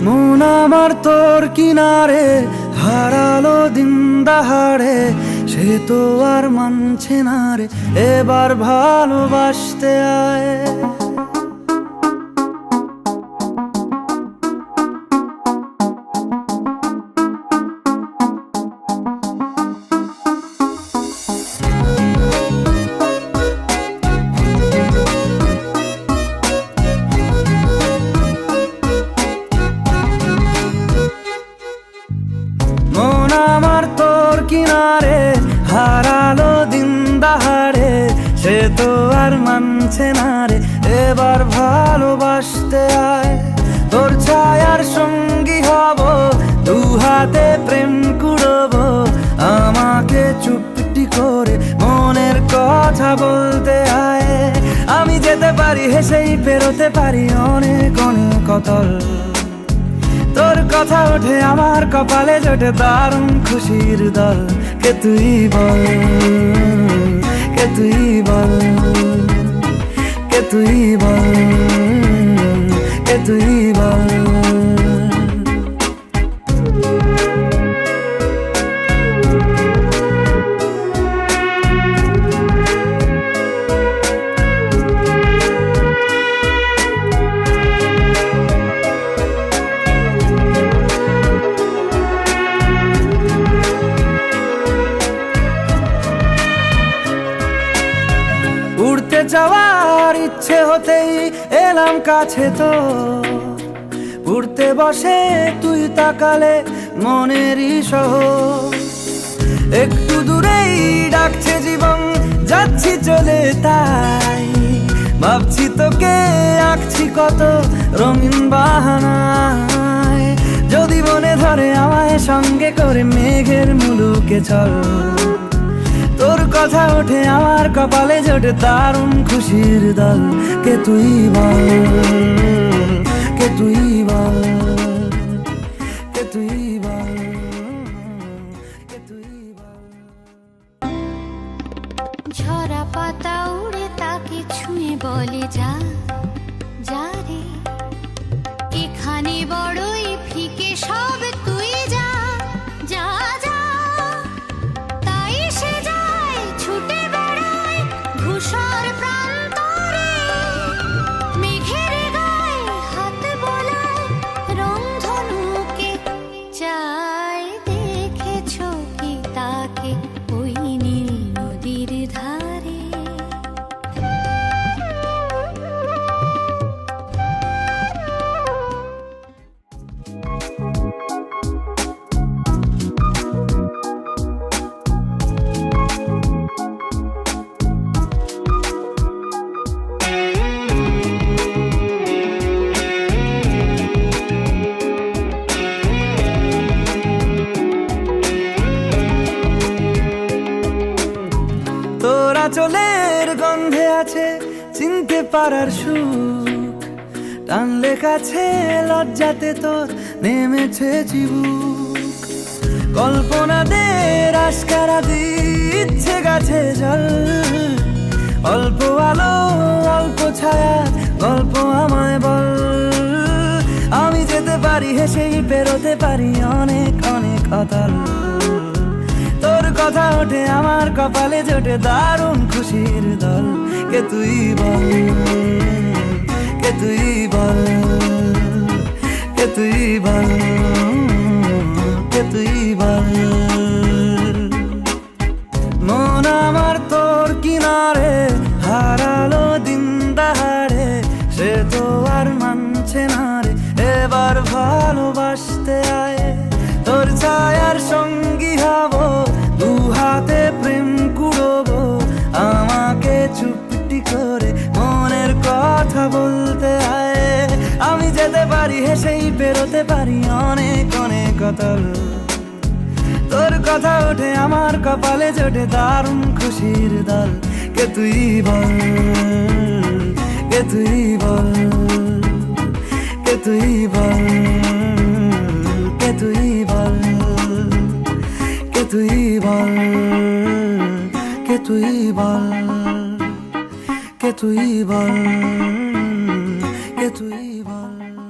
মন আমার তোর কিনারে হারালো দিন দাহাড়ে, সে তো আর মানছে না রে, এবার ভালোবাসতে আয়। মন আমার তোর কিনারে হারালো দিন দাহাড়ে, সে তো আর মানছে না রে, এবার ভালোবাসতে আয়। তোর ছায়ার সঙ্গী হব, দু হাতে প্রেম কুড়বো, আমাকে চুপটি করে মনের কথা বলতে আয়। আমি যেতে পারি হেসেই পেরোতে পারি অনেক অনেক অতল, তোর কথা ওঠে আমার কপালে জোটে দারুণ খুশির দল। কে তুই বল, কে তুই বল, কে তুই বল, কে তুই বল। উড়তে যাওয়ার ইচ্ছে হতেই এলাম কাছে তো, উড়তে বসে তুই তাকালে মনেরই শহর। একটু দূরেই ডাকছে জীবন, যাচ্ছি চলে তাই ভাবছি তোকে আঁকছি কত রঙিন বাহানায়। যদি মনে ধরে আমায় সঙ্গে করে মেঘের মুলুকে চল, তোর কথা ওঠে আমার কপালে জোটে দারুণ খুশির দল। কে তুই বল, কে তুই বল, কে তুই বল, কে তুই বল। ঝরা পাতা উড়ে তাকে ছুঁয়ে বলে যা যা রে, এখানে বড়ই ফিকে সব তুই যা যা যা। তাই সে যায় ছুটে বেড়ায় ধূসর প্রান্তরে, মেঘের গায়ে হাত বোলায় রংধনুকে চাই। দেখেছো কি তাকে ওই নীল নদীর ধারে? তোরা চলের গন্ধে আছে চিনতে পারার সুখ, টানলে কাছে লজ্জাতে তোর নেমেছে চিবুক। কল্পনাদের আস্কারা দিচ্ছে গাছে জল, অল্প আলো অল্প ছায়া গল্প আমায় বল। আমি যেতে পারি হেসেই পেরোতে পারি অনেক অনেক অতল, তোর কথা ওঠে আমার কপালে জোটে দারুণ খুশির দল। কে তুই বল, কে তুই বল, কে তুই বল, কে তুই বল। মন আমার তোর কিনারে হারালো দিন দাহাড়ে, সে তো আর মানছে না রে, এবার ভালোবাসতে আয়। তোর ছায়ার সঙ্গী হব, দু হাতে প্রেম কুড়বো, আমাকে চুপটি করে মনের কথা বলতে আয়। আমি যেতে পারি হেসেই পেরোতে পারি অনেক অনেক অতল, তোর কথা ওঠে আমার কপালে জোটে দারুণ খুশির দল। কে তুই বল, কে তুই বল, কে তুই বল, কে তুই বল, কে তুই বল, কে তুই বল, কে তুই বল, কে তুই বল।